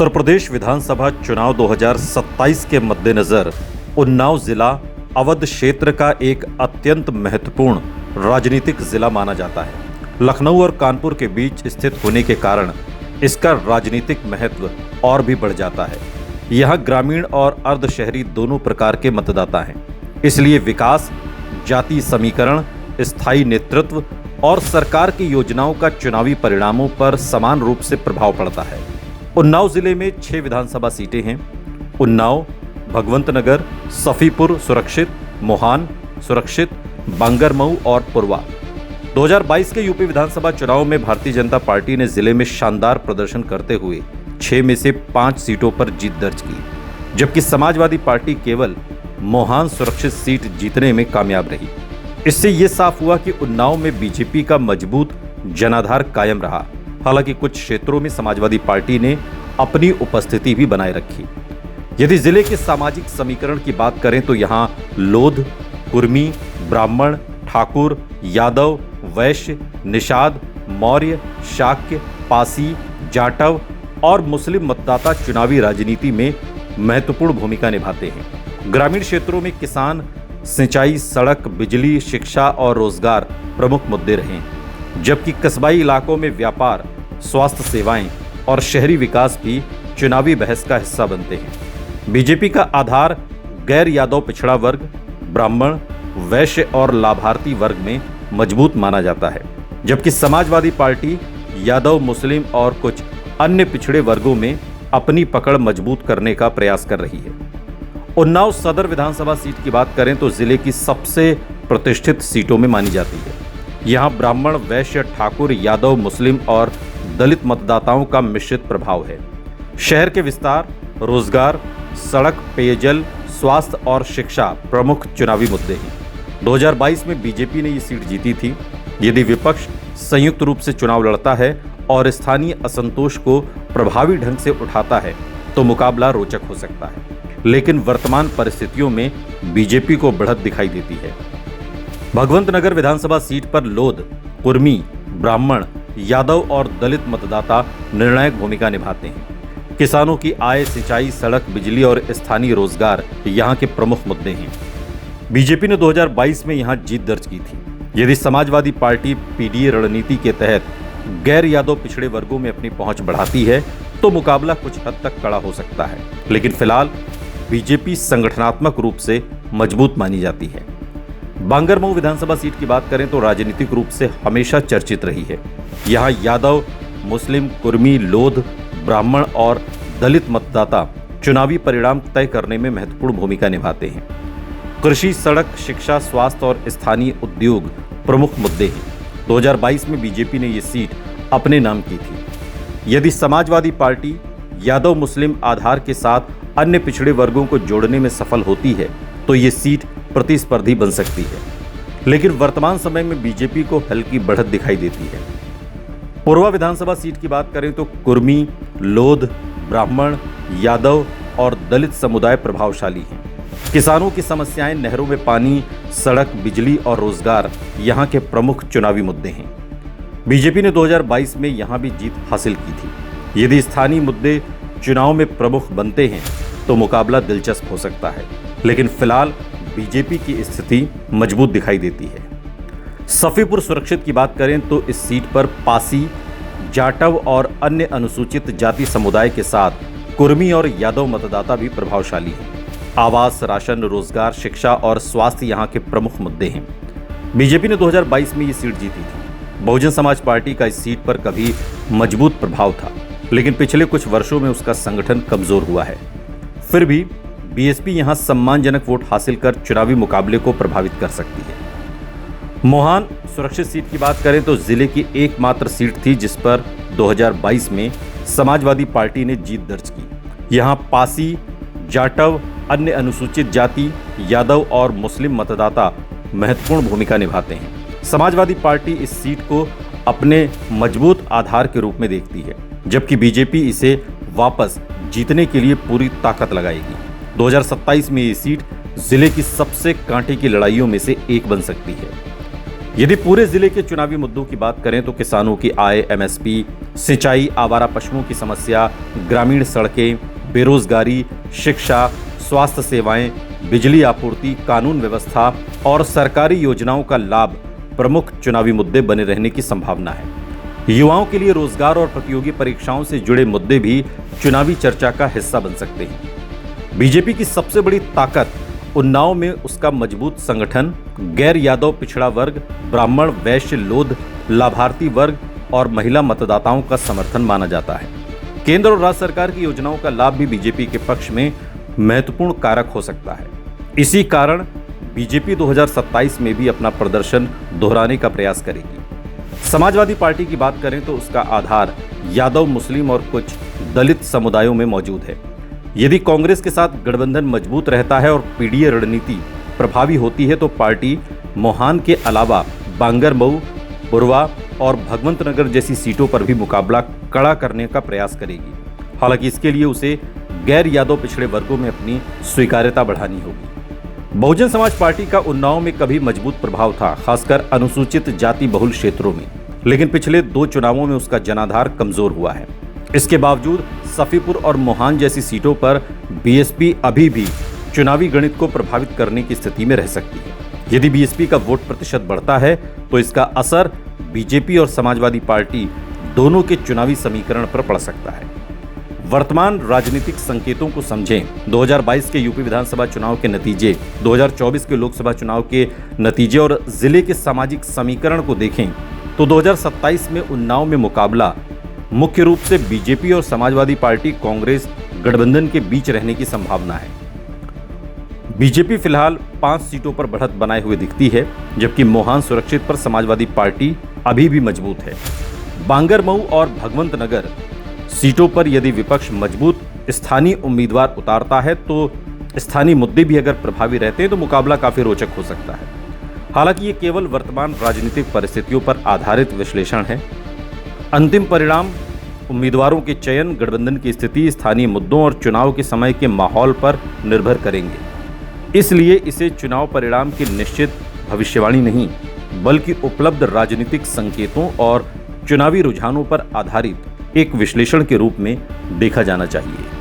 उत्तर प्रदेश विधानसभा चुनाव 2027 के मद्देनजर उन्नाव जिला अवध क्षेत्र का एक अत्यंत महत्वपूर्ण राजनीतिक जिला माना जाता है। लखनऊ और कानपुर के बीच स्थित होने के कारण इसका राजनीतिक महत्व और भी बढ़ जाता है। यहाँ ग्रामीण और अर्ध शहरी दोनों प्रकार के मतदाता हैं, इसलिए विकास, जाति समीकरण, स्थायी नेतृत्व और सरकार की योजनाओं का चुनावी परिणामों पर समान रूप से प्रभाव पड़ता है। उन्नाव जिले में 6 विधानसभा सीटें हैं। उन्नाव, भगवंतनगर, सफीपुर सुरक्षित, मोहान सुरक्षित, बांगरमऊ और पुरवा। 2022 के यूपी विधानसभा चुनाव में भारतीय जनता पार्टी ने जिले में शानदार प्रदर्शन करते हुए 6 में से 5 सीटों पर जीत दर्ज की, जबकि समाजवादी पार्टी केवल मोहान सुरक्षित सीट जीतने में कामयाब रही। इससे ये साफ हुआ कि उन्नाव में बीजेपी का मजबूत जनाधार कायम रहा। हालांकि कुछ क्षेत्रों में समाजवादी पार्टी ने अपनी उपस्थिति भी बनाए रखी। यदि जिले के सामाजिक समीकरण की बात करें तो यहाँ लोध, कुर्मी, ब्राह्मण, ठाकुर, यादव, वैश्य, निषाद, मौर्य, शाक्य, पासी, जाटव और मुस्लिम मतदाता चुनावी राजनीति में महत्वपूर्ण भूमिका निभाते हैं। ग्रामीण क्षेत्रों में किसान, सिंचाई, सड़क, बिजली, शिक्षा और रोजगार प्रमुख मुद्दे रहे हैं, जबकि कस्बाई इलाकों में व्यापार, स्वास्थ्य सेवाएं और शहरी विकास भी चुनावी बहस का हिस्सा बनते हैं। बीजेपी का आधार गैर यादव पिछड़ा वर्ग, ब्राह्मण, वैश्य और लाभार्थी वर्ग में मजबूत माना जाता है, जबकि समाजवादी पार्टी यादव, मुस्लिम और कुछ अन्य पिछड़े वर्गों में अपनी पकड़ मजबूत करने का प्रयास कर रही है। उन्नाव सदर विधानसभा सीट की बात करें तो जिले की सबसे प्रतिष्ठित सीटों में मानी जाती है। यहाँ ब्राह्मण, वैश्य, ठाकुर, यादव, मुस्लिम और दलित मतदाताओं का मिश्रित प्रभाव है। शहर के विस्तार, रोजगार, सड़क, पेयजल, स्वास्थ्य और शिक्षा प्रमुख चुनावी मुद्दे हैं। 2022 में बीजेपी ने ये सीट जीती थी। यदि विपक्ष संयुक्त रूप से चुनाव लड़ता है और स्थानीय असंतोष को प्रभावी ढंग से उठाता है तो मुकाबला रोचक हो सकता है, लेकिन वर्तमान परिस्थितियों में बीजेपी को बढ़त दिखाई देती है। भगवंतनगर विधानसभा सीट पर लोध, कुर्मी, ब्राह्मण, यादव और दलित मतदाता निर्णायक भूमिका निभाते हैं। किसानों की आय, सिंचाई, सड़क, बिजली और स्थानीय रोजगार यहाँ के प्रमुख मुद्दे हैं। बीजेपी ने 2022 में यहाँ जीत दर्ज की थी। यदि समाजवादी पार्टी पीडीए रणनीति के तहत गैर यादव पिछड़े वर्गों में अपनी पहुंच बढ़ाती है तो मुकाबला कुछ हद तक कड़ा हो सकता है, लेकिन फिलहाल बीजेपी संगठनात्मक रूप से मजबूत मानी जाती है। बांगरमऊ विधानसभा सीट की बात करें तो राजनीतिक रूप से हमेशा चर्चित रही है। यहाँ यादव, मुस्लिम, कुर्मी, लोध, ब्राह्मण और दलित मतदाता चुनावी परिणाम तय करने में महत्वपूर्ण भूमिका निभाते हैं। कृषि, सड़क, शिक्षा, स्वास्थ्य और स्थानीय उद्योग प्रमुख मुद्दे हैं। 2022 में बीजेपी ने ये सीट अपने नाम की थी। यदि समाजवादी पार्टी यादव मुस्लिम आधार के साथ अन्य पिछड़े वर्गों को जोड़ने में सफल होती है तो ये सीट प्रतिस्पर्धी बन सकती है, लेकिन वर्तमान समय में बीजेपी को हल्की बढ़त दिखाई देती है। पुरवा विधानसभा सीट की बात करें तो कुर्मी, लोध, ब्राह्मण, यादव और दलित समुदाय प्रभावशाली हैं। किसानों की समस्याएं, नहरों में पानी, सड़क, बिजली और रोजगार यहाँ के प्रमुख चुनावी मुद्दे हैं। बीजेपी ने 2022 में यहाँ भी जीत हासिल की थी। यदि स्थानीय मुद्दे चुनाव में प्रमुख बनते हैं तो मुकाबला दिलचस्प हो सकता है, लेकिन फिलहाल बीजेपी की स्थिति मजबूत दिखाई देती है। सफीपुर सुरक्षित की बात करें तो इस सीट पर पासी, जाटव और अन्य अनुसूचित जाति समुदाय के साथ कुर्मी और यादव मतदाता भी प्रभावशाली हैं। आवास, राशन, रोजगार, शिक्षा और स्वास्थ्य यहाँ के प्रमुख मुद्दे हैं। बीजेपी ने 2022 में ये सीट जीती थी। बहुजन समाज पार्टी का इस सीट पर कभी मजबूत प्रभाव था, लेकिन पिछले कुछ वर्षों में उसका संगठन कमजोर हुआ है। फिर भी बीएसपी यहां सम्मानजनक वोट हासिल कर चुनावी मुकाबले को प्रभावित कर सकती है। मोहान सुरक्षित सीट की बात करें तो जिले की एकमात्र सीट थी जिस पर 2022 में समाजवादी पार्टी ने जीत दर्ज की। यहां पासी, जाटव, अन्य अनुसूचित जाति, यादव और मुस्लिम मतदाता महत्वपूर्ण भूमिका निभाते हैं। समाजवादी पार्टी इस सीट को अपने मजबूत आधार के रूप में देखती है, जबकि बीजेपी इसे वापस जीतने के लिए पूरी ताकत लगाएगी। 2027 में ये सीट जिले की सबसे कांटे की लड़ाइयों में से एक बन सकती है। यदि पूरे जिले के चुनावी मुद्दों की बात करें तो किसानों की आय, एमएसपी, सिंचाई, आवारा पशुओं की समस्या, ग्रामीण सड़कें, बेरोजगारी, शिक्षा, स्वास्थ्य सेवाएं, बिजली आपूर्ति, कानून व्यवस्था और सरकारी योजनाओं का लाभ प्रमुख चुनावी मुद्दे बने रहने की संभावना है। युवाओं के लिए रोजगार और प्रतियोगी परीक्षाओं से जुड़े मुद्दे भी चुनावी चर्चा का हिस्सा बन सकते हैं। बीजेपी की सबसे बड़ी ताकत उन्नाव में उसका मजबूत संगठन, गैर यादव पिछड़ा वर्ग, ब्राह्मण, वैश्य, लोध, लाभार्थी वर्ग और महिला मतदाताओं का समर्थन माना जाता है। केंद्र और राज्य सरकार की योजनाओं का लाभ भी बीजेपी के पक्ष में महत्वपूर्ण कारक हो सकता है। इसी कारण बीजेपी 2027 में भी अपना प्रदर्शन दोहराने का प्रयास करेगी। समाजवादी पार्टी की बात करें तो उसका आधार यादव, मुस्लिम और कुछ दलित समुदायों में मौजूद है। यदि कांग्रेस के साथ गठबंधन मजबूत रहता है और पीडीए रणनीति प्रभावी होती है तो पार्टी मोहान के अलावा बांगरमऊ, बुरवा और भगवंतनगर जैसी सीटों पर भी मुकाबला कड़ा करने का प्रयास करेगी। हालांकि इसके लिए उसे गैर यादव पिछड़े वर्गों में अपनी स्वीकार्यता बढ़ानी होगी। बहुजन समाज पार्टी का उन्नाव में कभी मजबूत प्रभाव था, खासकर अनुसूचित जाति बहुल क्षेत्रों में, लेकिन पिछले 2 चुनावों में उसका जनाधार कमजोर हुआ है। इसके बावजूद सफीपुर और मोहान जैसी सीटों पर बीएसपी अभी भी चुनावी गणित को प्रभावित करने की स्थिति में रह सकती है। यदि बीएसपी का वोट प्रतिशत बढ़ता है तो इसका असर बीजेपी और समाजवादी पार्टी दोनों के चुनावी समीकरण पर पड़ सकता है। वर्तमान राजनीतिक संकेतों को समझें। 2022 के यूपी विधानसभा चुनाव के नतीजे, 2024 के लोकसभा चुनाव के नतीजे और जिले के सामाजिक समीकरण को देखें तो 2027 में उन्नाव में मुकाबला मुख्य रूप से बीजेपी और समाजवादी पार्टी कांग्रेस गठबंधन के बीच रहने की संभावना है। बीजेपी फिलहाल 5 सीटों पर बढ़त बनाए हुए दिखती है, जबकि मोहान सुरक्षित पर समाजवादी पार्टी अभी भी मजबूत है। बांगरमऊ और भगवंतनगर सीटों पर यदि विपक्ष मजबूत स्थानीय उम्मीदवार उतारता है तो स्थानीय मुद्दे भी अगर प्रभावी रहते हैं तो मुकाबला काफी रोचक हो सकता है। हालांकि ये केवल वर्तमान राजनीतिक परिस्थितियों पर आधारित विश्लेषण है। अंतिम परिणाम उम्मीदवारों के चयन, गठबंधन की स्थिति, स्थानीय मुद्दों और चुनाव के समय के माहौल पर निर्भर करेंगे। इसलिए इसे चुनाव परिणाम की निश्चित भविष्यवाणी नहीं, बल्कि उपलब्ध राजनीतिक संकेतों और चुनावी रुझानों पर आधारित एक विश्लेषण के रूप में देखा जाना चाहिए।